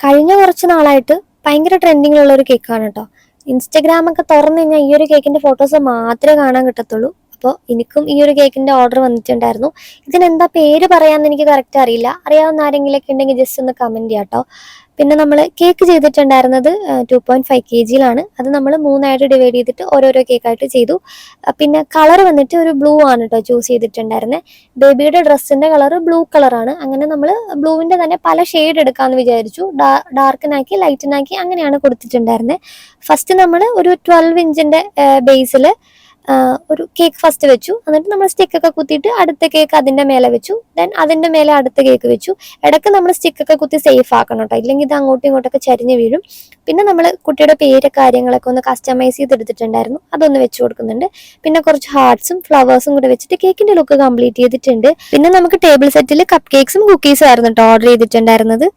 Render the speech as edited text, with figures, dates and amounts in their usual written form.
കഴിഞ്ഞ കുറച്ച് നാളായിട്ട് ഭയങ്കര ട്രെൻഡിങ്ങിലുള്ള ഒരു കേക്കാണ് കേട്ടോ. ഇൻസ്റ്റഗ്രാമൊക്കെ തുറന്നു കഴിഞ്ഞാൽ ഈ ഒരു കേക്കിന്റെ ഫോട്ടോസ് മാത്രമേ കാണാൻ കിട്ടത്തുള്ളൂ. അപ്പോൾ എനിക്കും ഈ ഒരു കേക്കിന്റെ ഓർഡർ വന്നിട്ടുണ്ടായിരുന്നു. ഇതിനെന്താ പേര് പറയാമെന്ന് എനിക്ക് കറക്റ്റ് അറിയില്ല. അറിയാവുന്ന ആരെങ്കിലൊക്കെ ഉണ്ടെങ്കിൽ ജസ്റ്റ് ഒന്ന് കമന്റ് ചെയ്യാം കേട്ടോ. പിന്നെ നമ്മൾ കേക്ക് ചെയ്തിട്ടുണ്ടായിരുന്നത് 2.5 kg അത് നമ്മൾ 3ആയിട്ട് ഡിവൈഡ് ചെയ്തിട്ട് ഓരോരോ കേക്കായിട്ട് ചെയ്തു. പിന്നെ കളർ വന്നിട്ട് ഒരു ബ്ലൂ ആണ് കേട്ടോ ചൂസ് ചെയ്തിട്ടുണ്ടായിരുന്നത്. ബേബിയുടെ ഡ്രസ്സിന്റെ കളർ ബ്ലൂ കളറാണ്. അങ്ങനെ നമ്മൾ ബ്ലൂവിന്റെ തന്നെ പല ഷെയ്ഡ് എടുക്കാമെന്ന് വിചാരിച്ചു. ഡാർക്കിനാക്കി ലൈറ്റിനാക്കി അങ്ങനെയാണ് കൊടുത്തിട്ടുണ്ടായിരുന്നത്. ഫസ്റ്റ് നമ്മൾ ഒരു 12 ഇഞ്ചിന്റെ ബേസിൽ ഒരു കേക്ക് ഫസ്റ്റ് വെച്ചു. എന്നിട്ട് നമ്മൾ സ്റ്റിക്കൊക്കെ കുത്തിയിട്ട് അടുത്ത കേക്ക് അതിൻ്റെ മേലെ വെച്ചു. ദെൻ അതിൻ്റെ മേലെ അടുത്ത കേക്ക് വെച്ചു. ഇടയ്ക്ക് നമ്മൾ സ്റ്റിക്കൊക്കെ കുത്തി സേഫ് ആക്കണം കേട്ടോ, ഇല്ലെങ്കിൽ ഇത് അങ്ങോട്ടും ഇങ്ങോട്ടൊക്കെ ചരിഞ്ഞ് വീഴും. പിന്നെ നമ്മൾ കുട്ടിയുടെ പേര് കാര്യങ്ങളൊക്കെ ഒന്ന് കസ്റ്റമൈസ് ചെയ്തെടുത്തിട്ടുണ്ടായിരുന്നു, അതൊന്ന് വെച്ച് കൊടുക്കുന്നുണ്ട്. പിന്നെ കുറച്ച് ഹാർട്ട്സും ഫ്ലവേഴ്സും കൂടെ വെച്ചിട്ട് കേക്കിന്റെ ലുക്ക് കംപ്ലീറ്റ് ചെയ്തിട്ടുണ്ട്. പിന്നെ നമുക്ക് ടേബിൾ സെറ്റിൽ കപ്പ് കേക്ക്സും കുക്കീസും ആയിരുന്നു കേട്ടോ ഓർഡർ ചെയ്തിട്ടുണ്ടായിരുന്നത്.